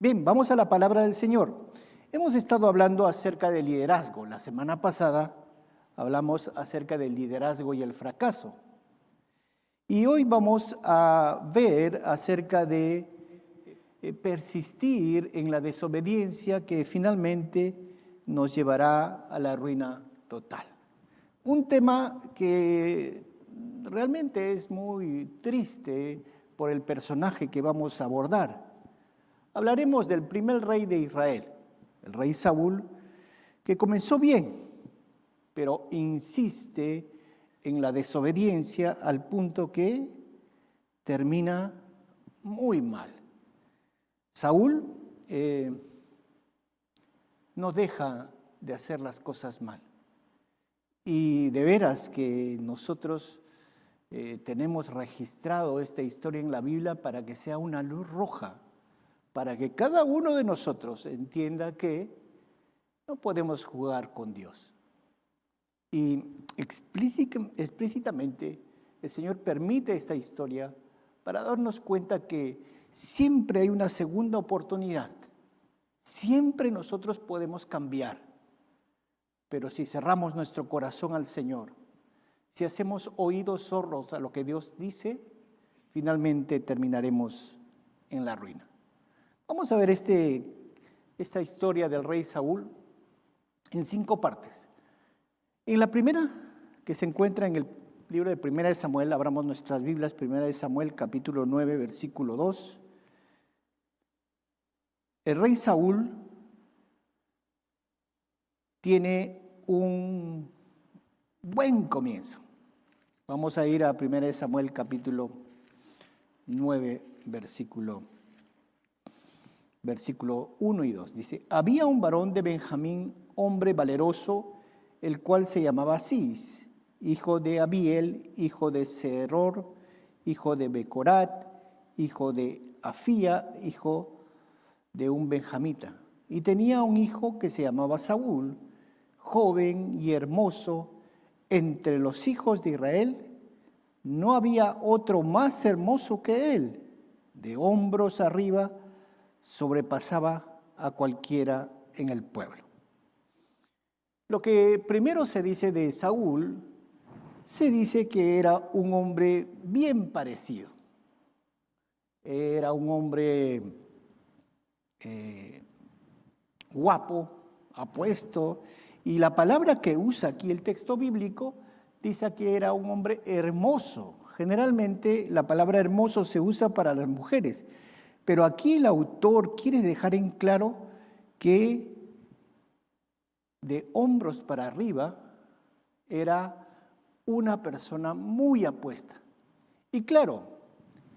Bien, vamos a la palabra del Señor. Hemos estado hablando acerca del liderazgo. La semana pasada hablamos acerca del liderazgo y el fracaso. Y hoy vamos a ver acerca de persistir en la desobediencia que finalmente nos llevará a la ruina total. Un tema que realmente es muy triste por el personaje que vamos a abordar. Hablaremos del primer rey de Israel, el rey Saúl, que comenzó bien, pero insiste en la desobediencia al punto que termina muy mal. Saúl no deja de hacer las cosas mal. Y de veras que nosotros tenemos registrado esta historia en la Biblia para que sea una luz roja, para que cada uno de nosotros entienda que no podemos jugar con Dios. Y explícitamente el Señor permite esta historia para darnos cuenta que siempre hay una segunda oportunidad. Siempre nosotros podemos cambiar. Pero si cerramos nuestro corazón al Señor, si hacemos oídos sordos a lo que Dios dice, finalmente terminaremos en la ruina. Vamos a ver esta historia del rey Saúl en 5 partes. En la primera, que se encuentra en el libro de Primera de Samuel, abramos nuestras Biblias, Primera de Samuel, capítulo 9, versículo 2. El rey Saúl tiene un buen comienzo. Vamos a ir a Primera de Samuel, capítulo 9, versículo 1 y 2. Dice: había un varón de Benjamín, hombre valeroso, el cual se llamaba Cis, hijo de Abiel, hijo de Seror, hijo de Becorat, hijo de Afía, hijo de un benjamita. Y tenía un hijo que se llamaba Saúl, joven y hermoso. Entre los hijos de Israel no había otro más hermoso que él. De hombros arriba sobrepasaba a cualquiera en el pueblo. Lo que primero se dice de Saúl, se dice que era un hombre bien parecido. Era un hombre guapo, apuesto, y la palabra que usa aquí el texto bíblico dice que era un hombre hermoso. Generalmente la palabra hermoso se usa para las mujeres, pero aquí el autor quiere dejar en claro que de hombros para arriba era una persona muy apuesta. Y claro,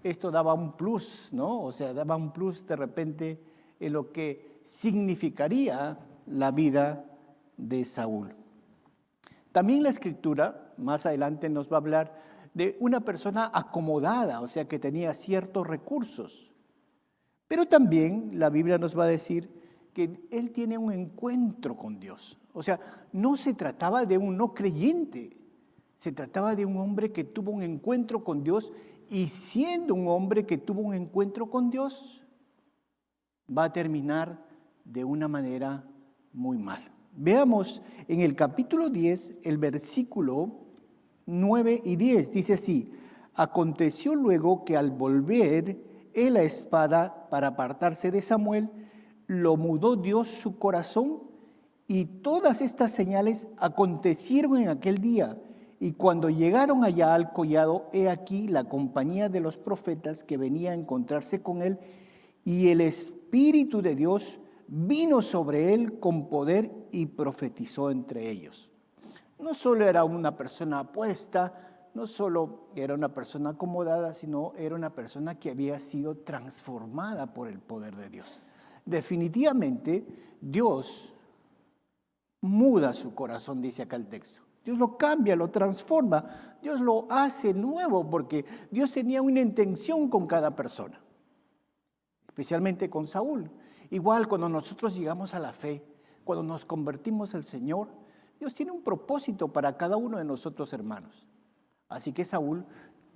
esto daba un plus, ¿no? O sea, daba un plus de repente en lo que significaría la vida de Saúl. También la Escritura, más adelante, nos va a hablar de una persona acomodada, o sea, que tenía ciertos recursos. Pero también la Biblia nos va a decir que él tiene un encuentro con Dios. O sea, no se trataba de un no creyente, se trataba de un hombre que tuvo un encuentro con Dios, y siendo un hombre que tuvo un encuentro con Dios, va a terminar de una manera muy mal. Veamos en el capítulo 10, el versículo 9 y 10, dice así: aconteció luego que al volver él la espada para apartarse de Samuel, lo mudó Dios su corazón, y todas estas señales acontecieron en aquel día. Y cuando llegaron allá al collado, he aquí la compañía de los profetas que venía a encontrarse con él, y el Espíritu de Dios vino sobre él con poder y profetizó entre ellos. No solo era una persona apuesta, no solo era una persona acomodada, sino era una persona que había sido transformada por el poder de Dios. Definitivamente, Dios muda su corazón, dice acá el texto. Dios lo cambia, lo transforma, Dios lo hace nuevo, porque Dios tenía una intención con cada persona, especialmente con Saúl. Igual cuando nosotros llegamos a la fe, cuando nos convertimos al Señor, Dios tiene un propósito para cada uno de nosotros, hermanos. Así que Saúl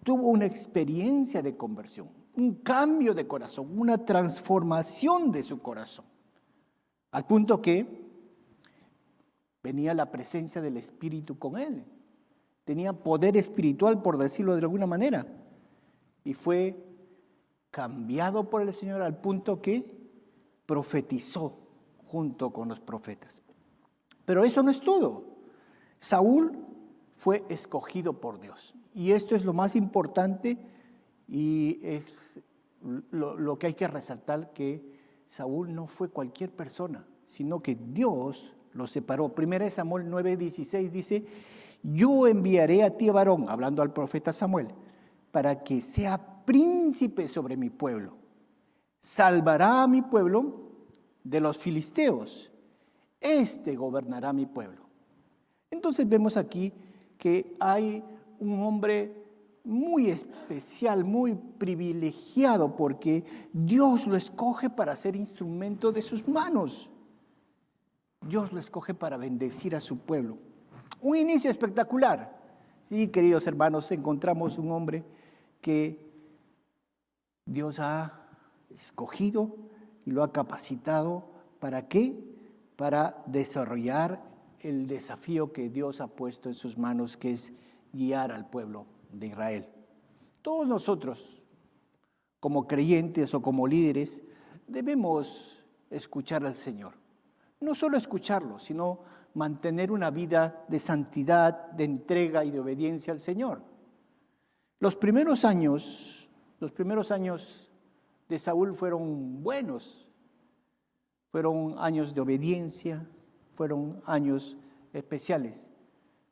tuvo una experiencia de conversión, un cambio de corazón, una transformación de su corazón, al punto que venía la presencia del Espíritu con él. Tenía poder espiritual, por decirlo de alguna manera, y fue cambiado por el Señor al punto que profetizó junto con los profetas. Pero eso no es todo. Saúl fue escogido por Dios. Y esto es lo más importante y es lo que hay que resaltar, que Saúl no fue cualquier persona, sino que Dios lo separó. 1 Samuel 9:16 dice: yo enviaré a ti a varón, hablando al profeta Samuel, para que sea príncipe sobre mi pueblo. Salvará a mi pueblo de los filisteos. Este gobernará mi pueblo. Entonces vemos aquí que hay un hombre muy especial, muy privilegiado, porque Dios lo escoge para ser instrumento de sus manos. Dios lo escoge para bendecir a su pueblo. Un inicio espectacular. Sí, queridos hermanos, encontramos un hombre que Dios ha escogido y lo ha capacitado. ¿Para qué? Para desarrollar el desafío que Dios ha puesto en sus manos, que es guiar al pueblo de Israel. Todos nosotros, como creyentes o como líderes, debemos escuchar al Señor. No solo escucharlo, sino mantener una vida de santidad, de entrega y de obediencia al Señor. Los primeros años de Saúl fueron buenos. Fueron años de obediencia, fueron años especiales.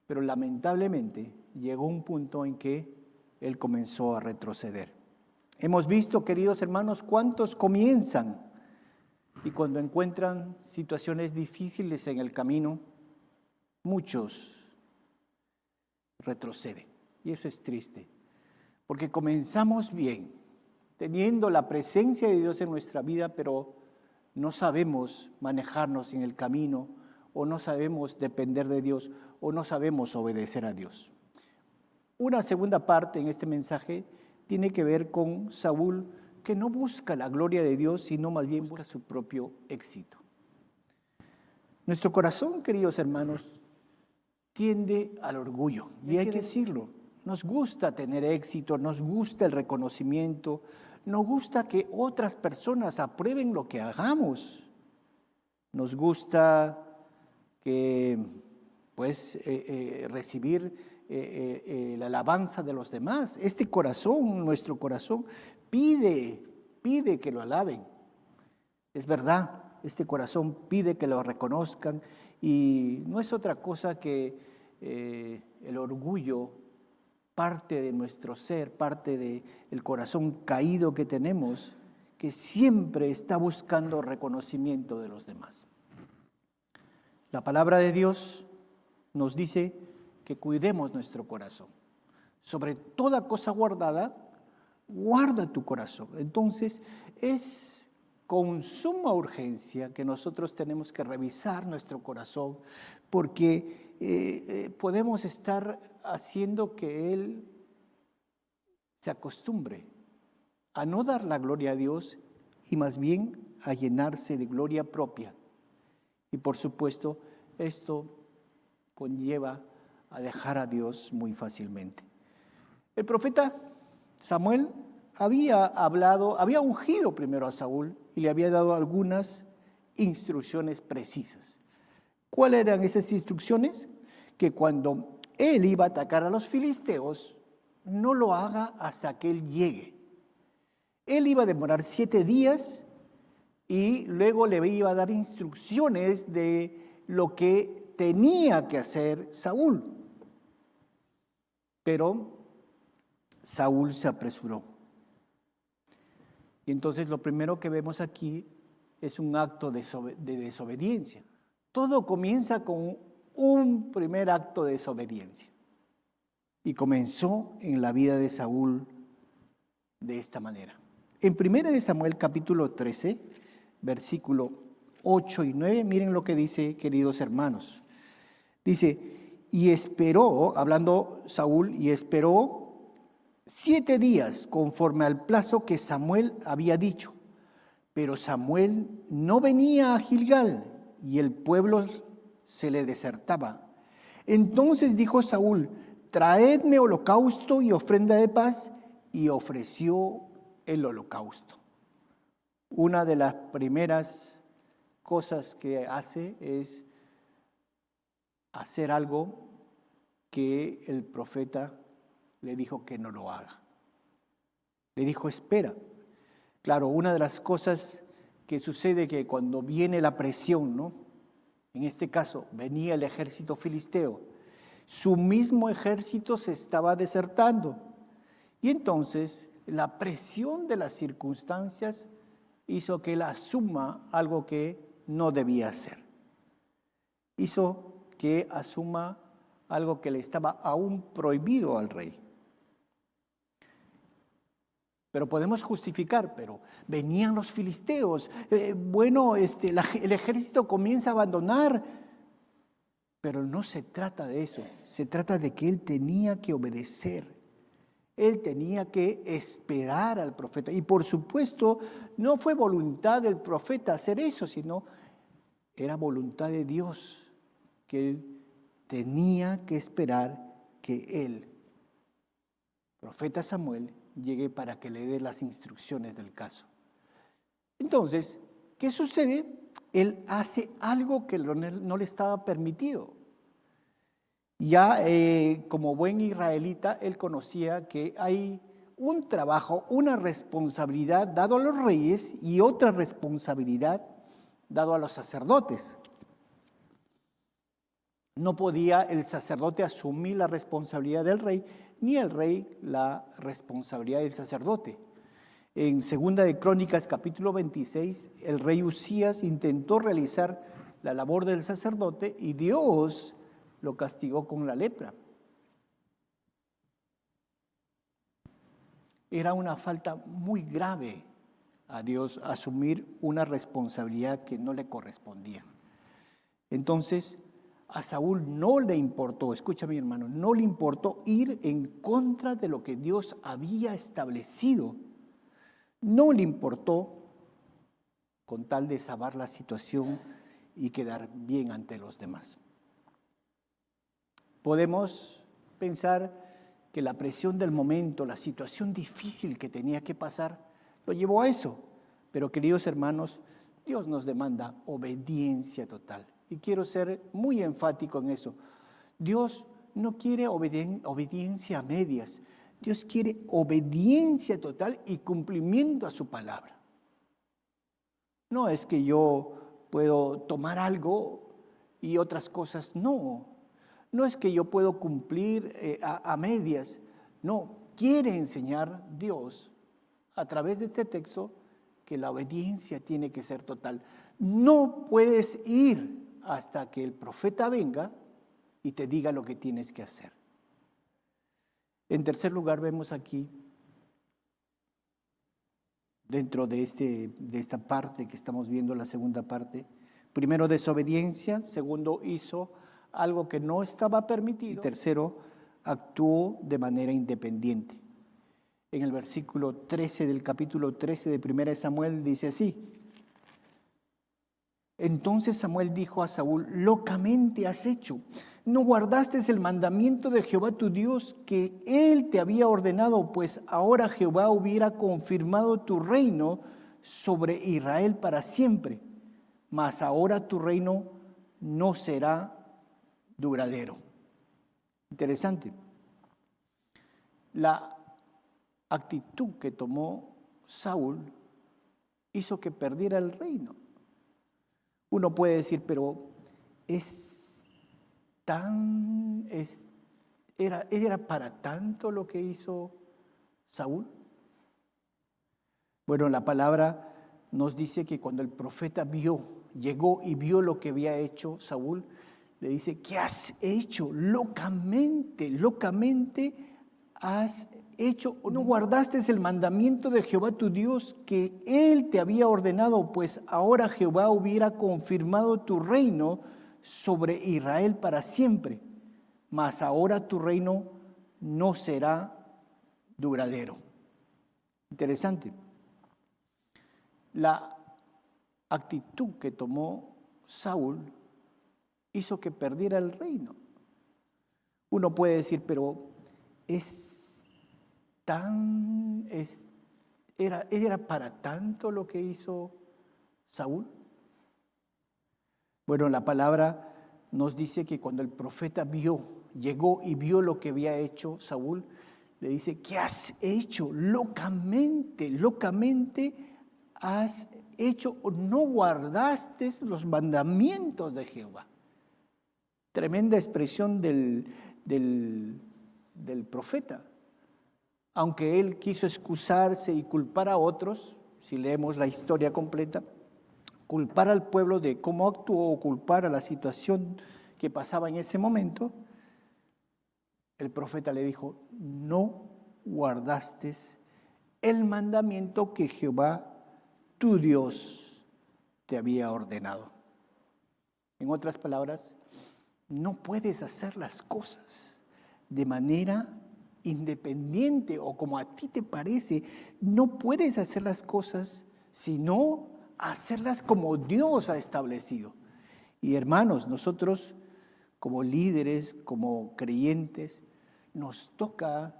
Pero lamentablemente llegó un punto en que él comenzó a retroceder. Hemos visto, queridos hermanos, cuántos comienzan y cuando encuentran situaciones difíciles en el camino, muchos retroceden. Y eso es triste, porque comenzamos bien, teniendo la presencia de Dios en nuestra vida, pero no sabemos manejarnos en el camino, o no sabemos depender de Dios, o no sabemos obedecer a Dios. Una segunda parte en este mensaje tiene que ver con Saúl, que no busca la gloria de Dios, sino más bien busca su propio éxito. Nuestro corazón, queridos hermanos, tiende al orgullo, y hay que decirlo. Nos gusta tener éxito, nos gusta el reconocimiento, nos gusta que otras personas aprueben lo que hagamos. Nos gusta que, recibir la alabanza de los demás. Este corazón, nuestro corazón, pide que lo alaben. Es verdad, este corazón pide que lo reconozcan, y no es otra cosa que el orgullo, parte de nuestro ser, parte del corazón caído que tenemos, que siempre está buscando reconocimiento de los demás. La palabra de Dios nos dice que cuidemos nuestro corazón. Sobre toda cosa guardada, guarda tu corazón. Entonces, es con suma urgencia que nosotros tenemos que revisar nuestro corazón, porque podemos estar haciendo que Él se acostumbre a no dar la gloria a Dios y más bien a llenarse de gloria propia. Y por supuesto, esto conlleva a dejar a Dios muy fácilmente. El profeta Samuel había ungido primero a Saúl y le había dado algunas instrucciones precisas. ¿Cuáles eran esas instrucciones? Que cuando él iba a atacar a los filisteos, no lo haga hasta que él llegue. Él iba a demorar 7 días y luego le iba a dar instrucciones de lo que tenía que hacer Saúl. Pero Saúl se apresuró. Y entonces lo primero que vemos aquí es un acto de desobediencia. Todo comienza con un primer acto de desobediencia. Y comenzó en la vida de Saúl de esta manera. En 1 Samuel capítulo 13, versículo 8 y 9, miren lo que dice, queridos hermanos. Dice: y esperó, hablando Saúl, y esperó 7 días conforme al plazo que Samuel había dicho. Pero Samuel no venía a Gilgal y el pueblo se le desertaba. Entonces dijo Saúl: traedme holocausto y ofrenda de paz, y ofreció el holocausto. Una de las primeras cosas que hace es hacer algo que el profeta le dijo que no lo haga. Le dijo: espera. Claro, una de las cosas que sucede que cuando viene la presión, ¿no? En este caso, venía el ejército filisteo. Su mismo ejército se estaba desertando. Y entonces, la presión de las circunstancias hizo que él asuma algo que no debía hacer. Hizo que asuma algo que le estaba aún prohibido al rey. Pero podemos justificar, pero venían los filisteos, el ejército comienza a abandonar, pero no se trata de eso, se trata de que él tenía que obedecer, él tenía que esperar al profeta. Y por supuesto, no fue voluntad del profeta hacer eso, sino era voluntad de Dios, que él tenía que esperar que el profeta Samuel llegue para que le dé las instrucciones del caso. Entonces, ¿qué sucede? Él hace algo que no le estaba permitido. Ya como buen israelita, él conocía que hay un trabajo, una responsabilidad dado a los reyes y otra responsabilidad dado a los sacerdotes. No podía el sacerdote asumir la responsabilidad del rey, ni el rey la responsabilidad del sacerdote. En 2 de Crónicas, capítulo 26, el rey Usías intentó realizar la labor del sacerdote y Dios lo castigó con la lepra. Era una falta muy grave a Dios asumir una responsabilidad que no le correspondía. Entonces, a Saúl no le importó, escucha mi hermano, no le importó ir en contra de lo que Dios había establecido. No le importó con tal de salvar la situación y quedar bien ante los demás. Podemos pensar que la presión del momento, la situación difícil que tenía que pasar, lo llevó a eso. Pero queridos hermanos, Dios nos demanda obediencia total. Y quiero ser muy enfático en eso. Dios no quiere obediencia a medias. Dios quiere obediencia total y cumplimiento a su palabra. No es que yo puedo tomar algo y otras cosas no. No es que yo puedo cumplir a medias. No, quiere enseñar Dios a través de este texto que la obediencia tiene que ser total. No puedes ir hasta que el profeta venga y te diga lo que tienes que hacer. En tercer lugar, vemos aquí, dentro de esta parte que estamos viendo, la segunda parte, primero desobediencia, segundo hizo algo que no estaba permitido, y tercero actuó de manera independiente. En el versículo 13 del capítulo 13 de 1 Samuel dice así: entonces Samuel dijo a Saúl: locamente has hecho, no guardaste el mandamiento de Jehová tu Dios que él te había ordenado, pues ahora Jehová hubiera confirmado tu reino sobre Israel para siempre, mas ahora tu reino no será duradero. Interesante. La actitud que tomó Saúl hizo que perdiera el reino. Uno puede decir, pero ¿era para tanto lo que hizo Saúl? Bueno, la palabra nos dice que cuando el profeta llegó y vio lo que había hecho Saúl, le dice: ¿qué has hecho? Locamente has hecho, no guardaste el mandamiento de Jehová tu Dios que él te había ordenado, pues ahora Jehová hubiera confirmado tu reino sobre Israel para siempre, mas ahora tu reino no será duradero. Interesante. La actitud que tomó Saúl hizo que perdiera el reino. Uno puede decir, pero ¿era para tanto lo que hizo Saúl? Bueno, la palabra nos dice que cuando el profeta llegó y vio lo que había hecho Saúl, le dice, ¿qué has hecho? Locamente has hecho, no guardaste los mandamientos de Jehová. Tremenda expresión del profeta. Aunque él quiso excusarse y culpar a otros, si leemos la historia completa, culpar al pueblo de cómo actuó o culpar a la situación que pasaba en ese momento, el profeta le dijo, no guardaste el mandamiento que Jehová, tu Dios, te había ordenado. En otras palabras, no puedes hacer las cosas de manera independiente o como a ti te parece. No puedes hacer las cosas sino hacerlas como Dios ha establecido. Y hermanos, nosotros como líderes, como creyentes, nos toca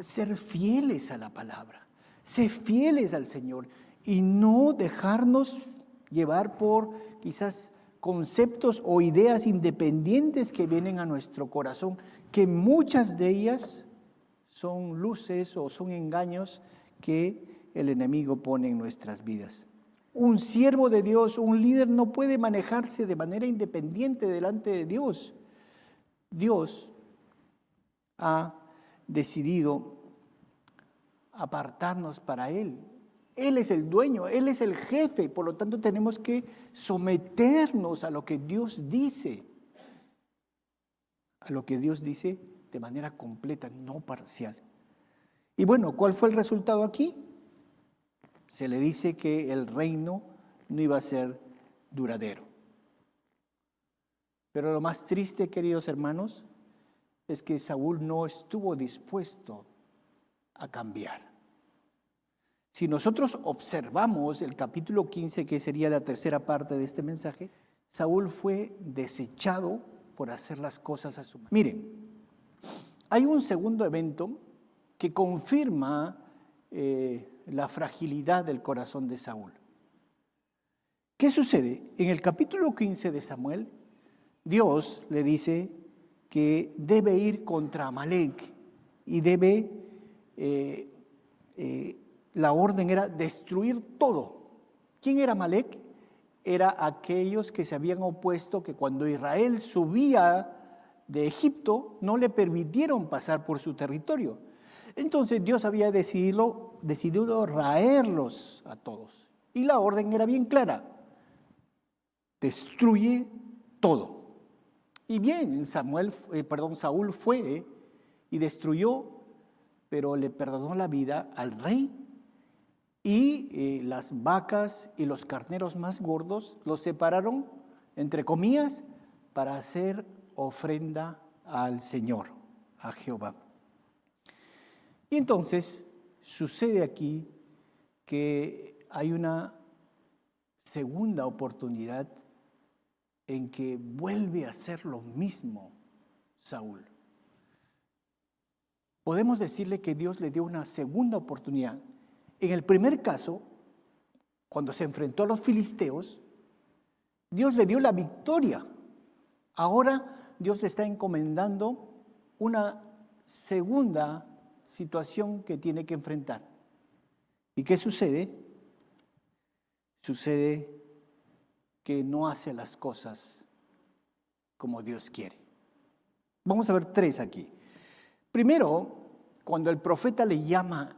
ser fieles a la palabra, ser fieles al Señor y no dejarnos llevar por quizás conceptos o ideas independientes que vienen a nuestro corazón, que muchas de ellas son luces o son engaños que el enemigo pone en nuestras vidas. Un siervo de Dios, un líder no puede manejarse de manera independiente delante de Dios. Dios ha decidido apartarnos para Él. Él es el dueño, Él es el jefe, por lo tanto tenemos que someternos a lo que Dios dice. A lo que Dios dice de manera completa, no parcial. Y bueno, ¿cuál fue el resultado aquí? Se le dice que el reino no iba a ser duradero. Pero lo más triste, queridos hermanos, es que Saúl no estuvo dispuesto a cambiar. Si nosotros observamos el capítulo 15, que sería la tercera parte de este mensaje, Saúl fue desechado por hacer las cosas a su manera. Miren, hay un segundo evento que confirma la fragilidad del corazón de Saúl. ¿Qué sucede? En el capítulo 15 de Samuel, Dios le dice que debe ir contra Amalek y la orden era destruir todo. ¿Quién era Amalek? Era aquellos que se habían opuesto, que cuando Israel subía de Egipto, no le permitieron pasar por su territorio. Entonces Dios había decidido raerlos a todos. Y la orden era bien clara: destruye todo. Y bien, Saúl fue y destruyó, pero le perdonó la vida al rey. Y las vacas y los carneros más gordos los separaron, entre comillas, para hacer ofrenda al Señor, a Jehová. Y entonces sucede aquí que hay una segunda oportunidad en que vuelve a hacer lo mismo Saúl. Podemos decirle que Dios le dio una segunda oportunidad. En el primer caso, cuando se enfrentó a los filisteos, Dios le dio la victoria. Ahora Dios le está encomendando una segunda situación que tiene que enfrentar. ¿Y qué sucede? Sucede que no hace las cosas como Dios quiere. Vamos a ver 3 aquí. Primero, cuando el profeta le llama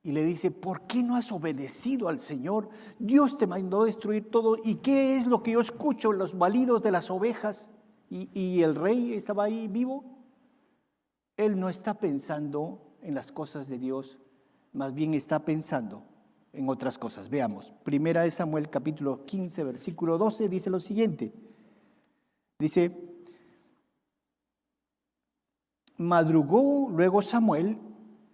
y le dice, ¿por qué no has obedecido al Señor? Dios te mandó destruir todo. ¿Y qué es lo que yo escucho? Los balidos de las ovejas. ¿Y el rey estaba ahí vivo? Él no está pensando en las cosas de Dios, más bien está pensando en otras cosas. Veamos, 1 Samuel capítulo 15, versículo 12, dice lo siguiente. Dice, madrugó luego Samuel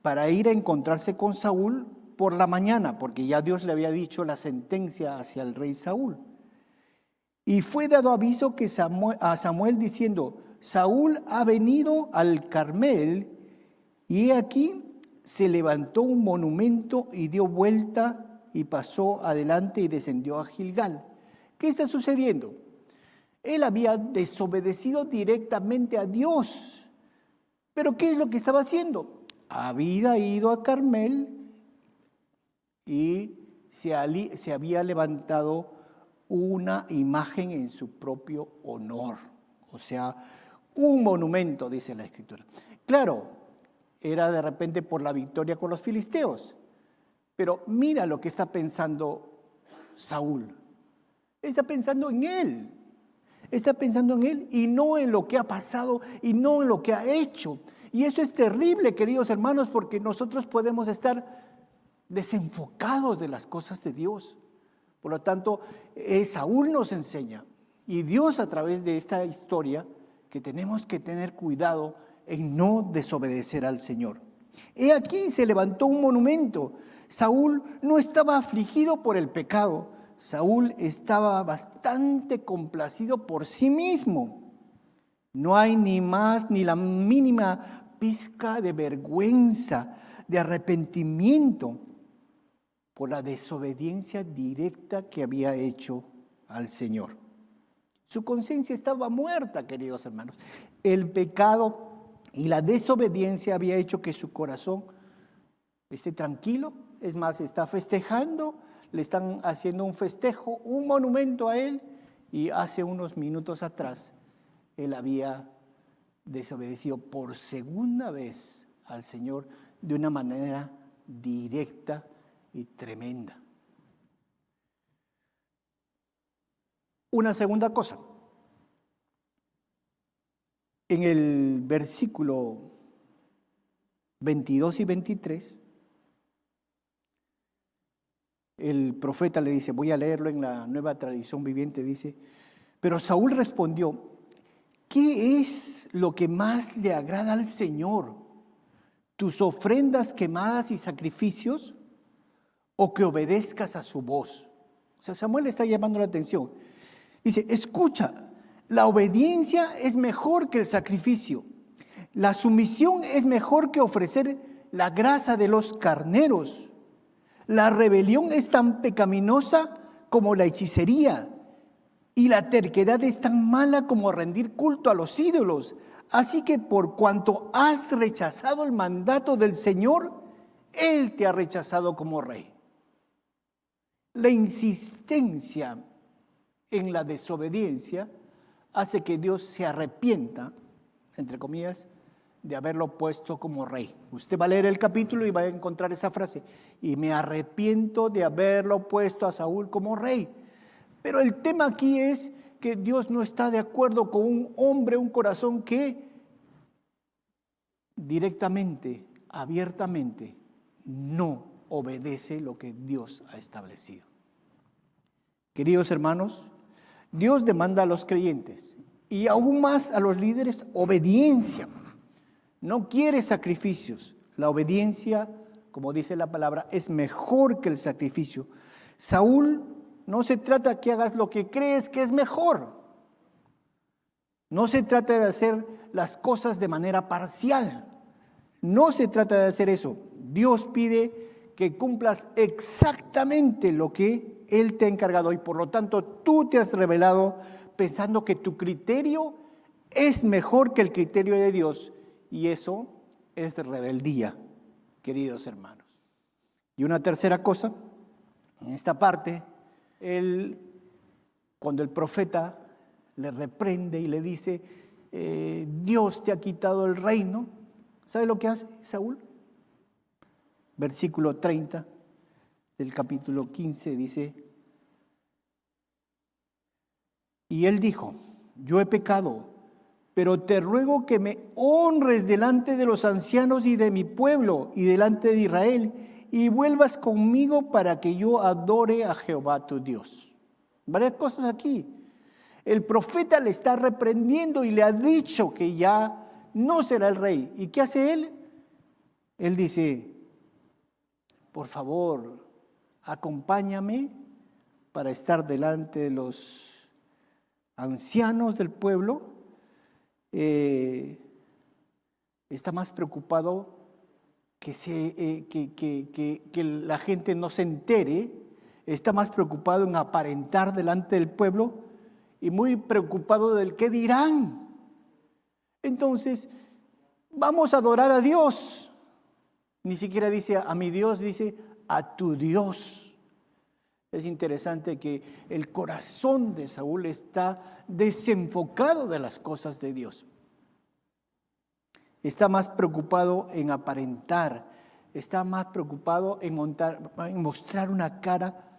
para ir a encontrarse con Saúl por la mañana, porque ya Dios le había dicho la sentencia hacia el rey Saúl. Y fue dado aviso a Samuel diciendo: Saúl ha venido al Carmel, y he aquí se levantó un monumento y dio vuelta y pasó adelante y descendió a Gilgal. ¿Qué está sucediendo? Él había desobedecido directamente a Dios. ¿Pero qué es lo que estaba haciendo? Había ido a Carmel y se había levantado una imagen en su propio honor. O sea, un monumento, dice la Escritura. Claro, era de repente por la victoria con los filisteos. Pero mira lo que está pensando Saúl. Está pensando en él. Está pensando en él y no en lo que ha pasado y no en lo que ha hecho. Y eso es terrible, queridos hermanos, porque nosotros podemos estar desenfocados de las cosas de Dios. Por lo tanto, Saúl nos enseña, y Dios a través de esta historia, que tenemos que tener cuidado en no desobedecer al Señor. He aquí se levantó un monumento. Saúl no estaba afligido por el pecado. Saúl estaba bastante complacido por sí mismo. No hay ni más ni la mínima pizca de vergüenza, de arrepentimiento por la desobediencia directa que había hecho al Señor. Su conciencia estaba muerta, queridos hermanos. El pecado y la desobediencia había hecho que su corazón esté tranquilo. Es más, está festejando, le están haciendo un festejo, un monumento a él, y hace unos minutos atrás él había desobedecido por segunda vez al Señor de una manera directa y tremenda. Una segunda cosa. En el versículo 22 y 23, el profeta le dice, voy a leerlo en la Nueva Traducción Viviente, dice: pero Saúl respondió: ¿qué es lo que más le agrada al Señor? ¿Tus ofrendas quemadas y sacrificios, o que obedezcas a su voz? O sea, Samuel le está llamando la atención. Dice: escucha, la obediencia es mejor que el sacrificio. La sumisión es mejor que ofrecer la grasa de los carneros. La rebelión es tan pecaminosa como la hechicería, y la terquedad es tan mala como rendir culto a los ídolos. Así que por cuanto has rechazado el mandato del Señor, Él te ha rechazado como rey. La insistencia en la desobediencia hace que Dios se arrepienta, entre comillas, de haberlo puesto como rey. Usted va a leer el capítulo y va a encontrar esa frase: y me arrepiento de haberlo puesto a Saúl como rey. Pero el tema aquí es que Dios no está de acuerdo con un hombre, un corazón que directamente, abiertamente, no obedece lo que Dios ha establecido. Queridos hermanos, Dios demanda a los creyentes y aún más a los líderes obediencia. No quiere sacrificios. La obediencia, como dice la palabra, es mejor que el sacrificio. Saúl, no se trata que hagas lo que crees que es mejor. No se trata de hacer las cosas de manera parcial. No se trata de hacer eso. Dios pide que cumplas exactamente lo que Él te ha encargado, y por lo tanto tú te has revelado pensando que tu criterio es mejor que el criterio de Dios, y eso es rebeldía, queridos hermanos. Y una tercera cosa, en esta parte, cuando el profeta le reprende y le dice: Dios te ha quitado el reino, ¿sabe lo que hace Saúl? Versículo 30 del capítulo 15 dice: y él dijo: yo he pecado, pero te ruego que me honres delante de los ancianos y de mi pueblo y delante de Israel, y vuelvas conmigo para que yo adore a Jehová tu Dios. Varias cosas aquí. El profeta le está reprendiendo y le ha dicho que ya no será el rey. ¿Y qué hace él? Él dice, por favor, acompáñame para estar delante de los ancianos del pueblo. Está más preocupado que la gente no se entere, está más preocupado en aparentar delante del pueblo y muy preocupado del qué dirán. Entonces, vamos a adorar a Dios. Ni siquiera dice a mi Dios, dice a tu Dios. Es interesante que el corazón de Saúl está desenfocado de las cosas de Dios. Está más preocupado en aparentar, está más preocupado en mostrar una cara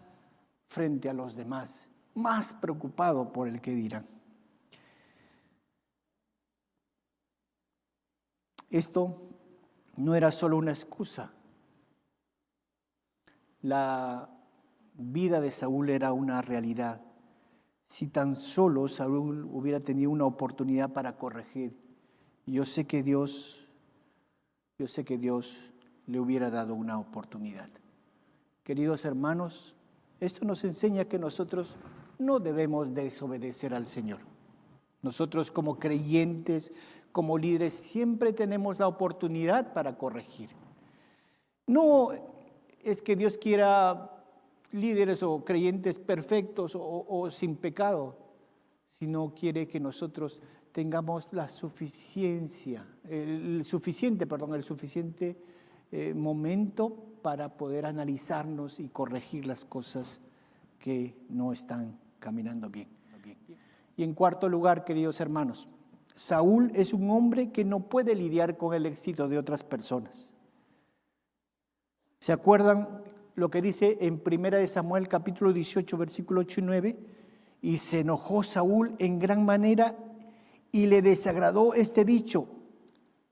frente a los demás, más preocupado por el que dirán. Esto no era solo una excusa. La vida de Saúl era una realidad. Si tan solo Saúl hubiera tenido una oportunidad para corregir, yo sé que Dios le hubiera dado una oportunidad. Queridos hermanos, esto nos enseña que nosotros no debemos desobedecer al Señor. Nosotros como creyentes, como líderes, siempre tenemos la oportunidad para corregir. No es que Dios quiera líderes o creyentes perfectos o sin pecado, sino quiere que nosotros tengamos el suficiente momento para poder analizarnos y corregir las cosas que no están caminando bien. Y en cuarto lugar, queridos hermanos, Saúl es un hombre que no puede lidiar con el éxito de otras personas. ¿Se acuerdan lo que dice en 1 Samuel capítulo 18, versículo 8 y 9? Y se enojó Saúl en gran manera y le desagradó este dicho.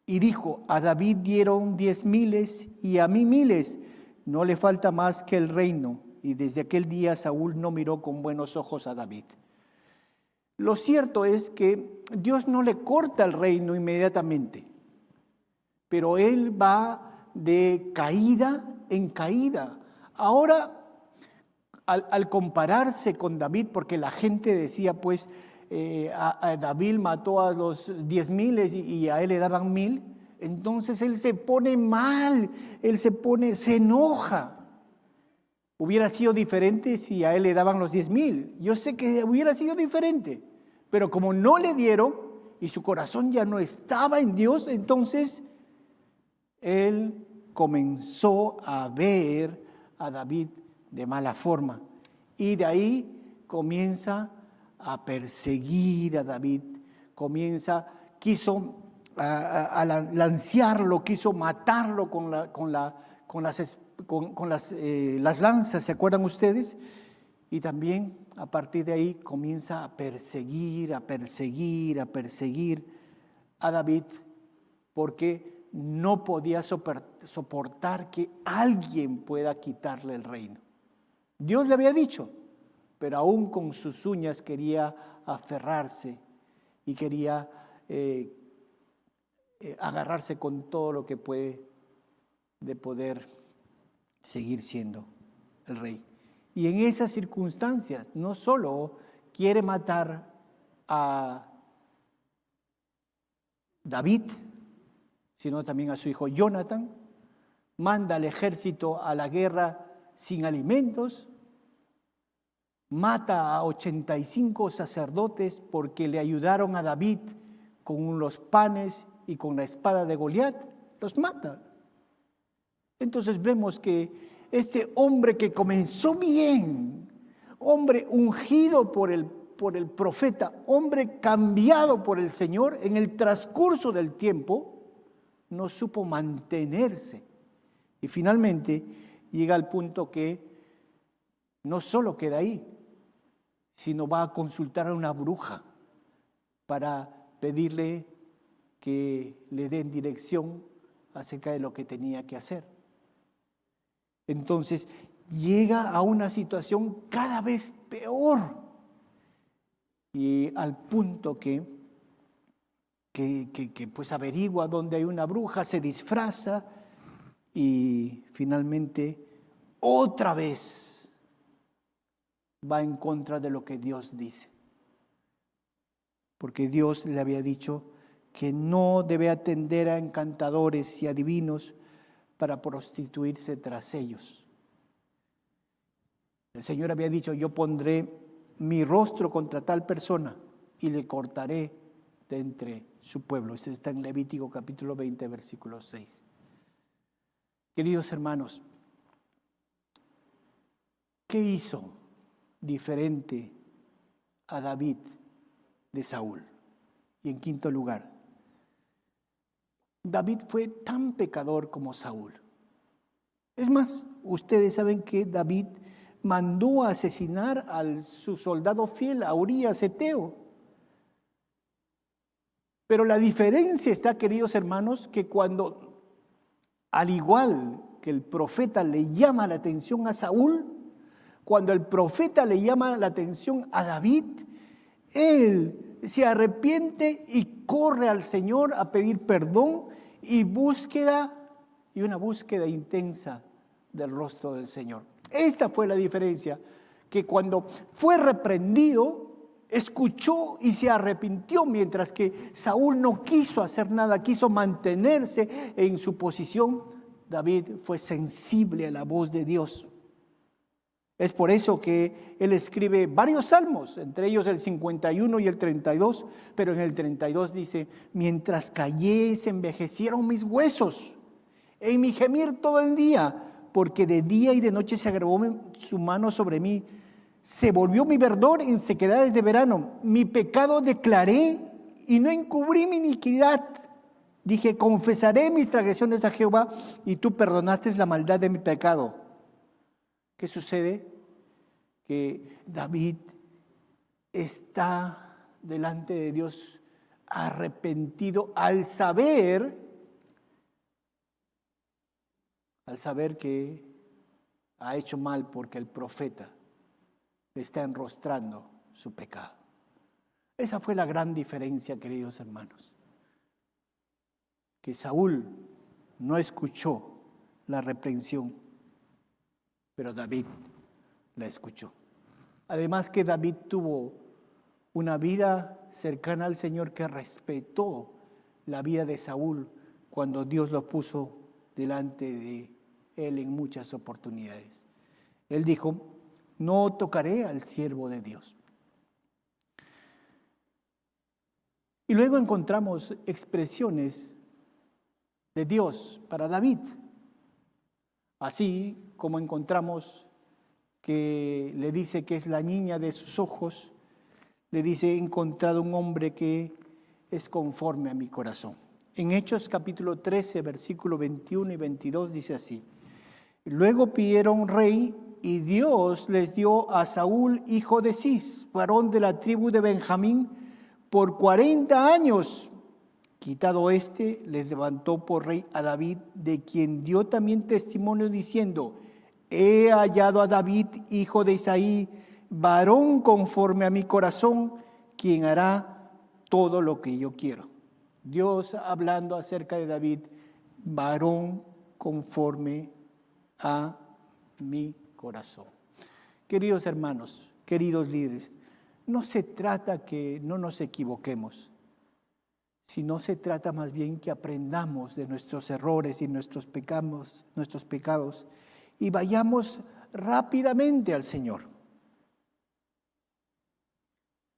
Y dijo, a David dieron 10,000 y a mí 1,000, no le falta más que el reino. Y desde aquel día Saúl no miró con buenos ojos a David. Lo cierto es que Dios no le corta el reino inmediatamente, pero él va de caída en caída. Ahora, al compararse con David, porque la gente decía, pues, a David mató a los 10,000 y a él le daban 1,000, entonces él se pone mal, se enoja. Hubiera sido diferente si a él le daban los 10,000. Yo sé que hubiera sido diferente, pero como no le dieron y su corazón ya no estaba en Dios, entonces él comenzó a ver a David de mala forma y de ahí comienza a perseguir a David, quiso lancearlo, quiso matarlo con las lanzas, ¿se acuerdan ustedes? Y también a partir de ahí comienza a perseguir a David, porque no podía soportar que alguien pueda quitarle el reino. Dios le había dicho, pero aún con sus uñas quería aferrarse y quería agarrarse con todo lo que puede de poder seguir siendo el rey. Y en esas circunstancias no solo quiere matar a David, sino también a su hijo Jonathan, manda al ejército a la guerra sin alimentos, mata a 85 sacerdotes porque le ayudaron a David con los panes y con la espada de Goliat, los mata. Entonces vemos que este hombre que comenzó bien, hombre ungido por el profeta, hombre cambiado por el Señor, en el transcurso del tiempo no supo mantenerse. Y finalmente llega al punto que no solo queda ahí, sino va a consultar a una bruja para pedirle que le den dirección acerca de lo que tenía que hacer. Entonces llega a una situación cada vez peor y al punto que pues averigua dónde hay una bruja, se disfraza y finalmente otra vez va en contra de lo que Dios dice. Porque Dios le había dicho que no debe atender a encantadores y adivinos para prostituirse tras ellos. El Señor había dicho: yo pondré mi rostro contra tal persona y le cortaré de entre su pueblo. Esto está en Levítico capítulo 20, versículo 6. Queridos hermanos, ¿qué hizo diferente a David de Saúl? Y en quinto lugar, David fue tan pecador como Saúl. Es más, ustedes saben que David mandó a asesinar a su soldado fiel, a Urías Eteo. Pero la diferencia está, queridos hermanos, que cuando, al igual que el profeta le llama la atención a Saúl, cuando el profeta le llama la atención a David, él se arrepiente y corre al Señor a pedir perdón y una búsqueda intensa del rostro del Señor. Esta fue la diferencia, que cuando fue reprendido, escuchó y se arrepintió, mientras que Saúl no quiso hacer nada, quiso mantenerse en su posición. David fue sensible a la voz de Dios. Es por eso que él escribe varios salmos, entre ellos el 51 y el 32, pero en el 32 dice: mientras callé se envejecieron mis huesos, en mi gemir todo el día, porque de día y de noche se agravó su mano sobre mí. Se volvió mi verdor en sequedades de verano. Mi pecado declaré y no encubrí mi iniquidad. Dije: confesaré mis transgresiones a Jehová, y tú perdonaste la maldad de mi pecado. ¿Qué sucede? Que David está delante de Dios arrepentido al saber que ha hecho mal, porque el profeta le está enrostrando su pecado. Esa fue la gran diferencia, queridos hermanos, que Saúl no escuchó la reprensión, pero David la escuchó. Además que David tuvo una vida cercana al Señor, que respetó la vida de Saúl cuando Dios lo puso delante de él en muchas oportunidades. Él dijo: no tocaré al siervo de Dios. Y luego encontramos expresiones de Dios para David, así como encontramos que le dice que es la niña de sus ojos. Le dice: he encontrado un hombre que es conforme a mi corazón. En Hechos capítulo 13, versículo 21 y 22 dice así: luego pidieron rey, y Dios les dio a Saúl, hijo de Cis, varón de la tribu de Benjamín, por 40 años. Quitado les levantó por rey a David, de quien dio también testimonio diciendo: he hallado a David, hijo de Isaí, varón conforme a mi corazón, quien hará todo lo que yo quiero. Dios hablando acerca de David: varón conforme a mi corazón. Queridos hermanos, queridos líderes, no se trata que no nos equivoquemos, sino se trata más bien que aprendamos de nuestros errores y nuestros pecados, y vayamos rápidamente al Señor.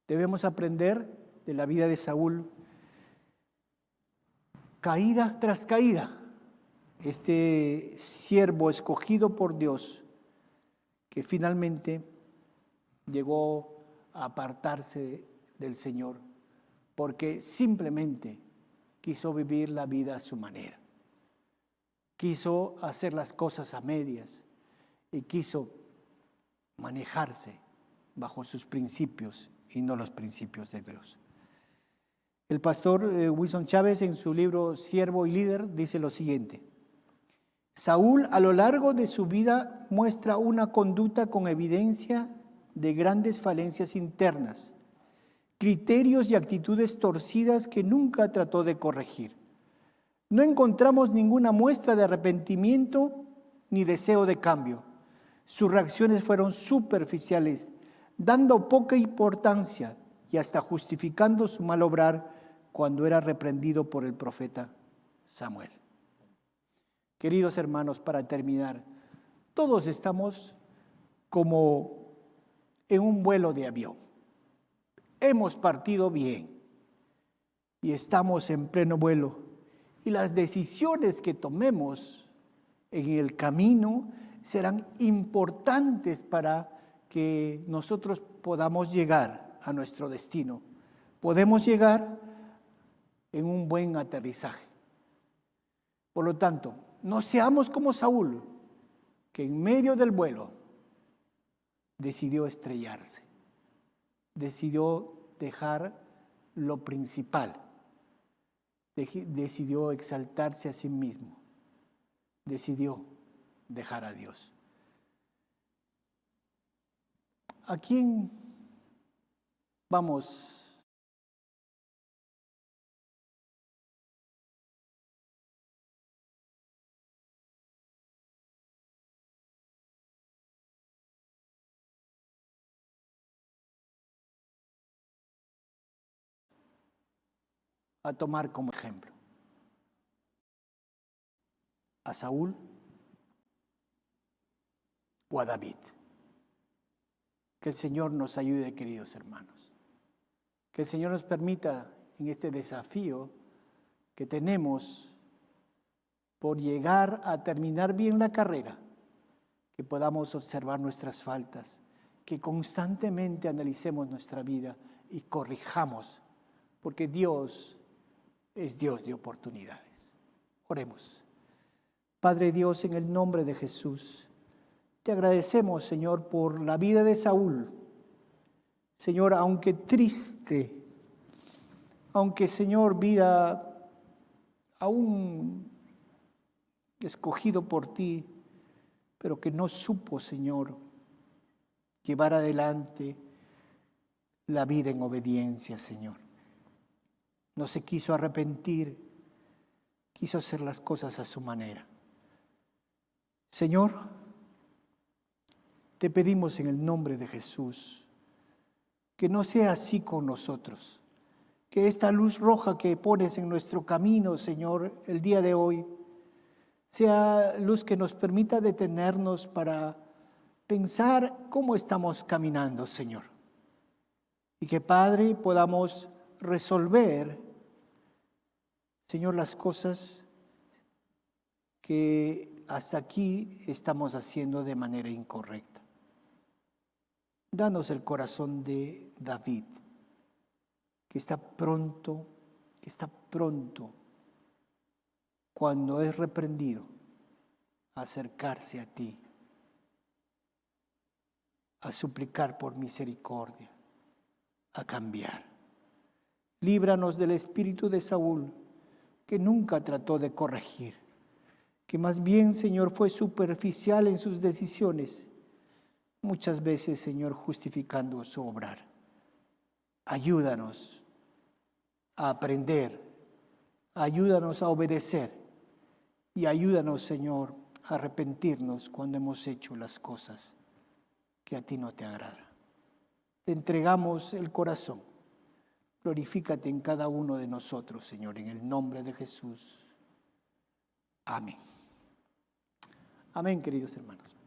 Debemos aprender de la vida de Saúl, caída tras caída. Este siervo escogido por Dios, que finalmente llegó a apartarse del Señor, porque simplemente quiso vivir la vida a su manera. Quiso hacer las cosas a medias y quiso manejarse bajo sus principios y no los principios de Dios. El pastor Wilson Chávez, en su libro Siervo y Líder, dice lo siguiente: Saúl a lo largo de su vida muestra una conducta con evidencia de grandes falencias internas, criterios y actitudes torcidas que nunca trató de corregir. No encontramos ninguna muestra de arrepentimiento ni deseo de cambio. Sus reacciones fueron superficiales, dando poca importancia y hasta justificando su mal obrar cuando era reprendido por el profeta Samuel. Queridos hermanos, para terminar, todos estamos como en un vuelo de avión. Hemos partido bien y estamos en pleno vuelo. Y las decisiones que tomemos en el camino serán importantes para que nosotros podamos llegar a nuestro destino. Podemos llegar en un buen aterrizaje. Por lo tanto, no seamos como Saúl, que en medio del vuelo decidió estrellarse, decidió dejar lo principal, decidió exaltarse a sí mismo, decidió dejar a Dios. ¿A quién vamos a tomar como ejemplo? ¿A Saúl o a David? Que el Señor nos ayude, queridos hermanos. Que el Señor nos permita en este desafío que tenemos por llegar a terminar bien la carrera, que podamos observar nuestras faltas, que constantemente analicemos nuestra vida y corrijamos, porque Dios es Dios de oportunidades. Oremos. Padre Dios, en el nombre de Jesús, te agradecemos, Señor, por la vida de Saúl. Señor, aunque triste, aunque, Señor, vida aún escogido por ti, pero que no supo, Señor, llevar adelante la vida en obediencia, Señor. No se quiso arrepentir, quiso hacer las cosas a su manera. Señor, te pedimos en el nombre de Jesús que no sea así con nosotros, que esta luz roja que pones en nuestro camino, Señor, el día de hoy, sea luz que nos permita detenernos para pensar cómo estamos caminando, Señor. Y que, Padre, podamos resolver, Señor, las cosas que hasta aquí estamos haciendo de manera incorrecta. Danos el corazón de David, que está pronto cuando es reprendido a acercarse a ti, a suplicar por misericordia, a cambiar. Líbranos del espíritu de Saúl, que nunca trató de corregir, que más bien, Señor, fue superficial en sus decisiones, muchas veces, Señor, justificando su obrar. Ayúdanos a aprender, ayúdanos a obedecer y ayúdanos, Señor, a arrepentirnos cuando hemos hecho las cosas que a ti no te agradan. Te entregamos el corazón. Glorifícate en cada uno de nosotros, Señor, en el nombre de Jesús. Amén. Amén, queridos hermanos.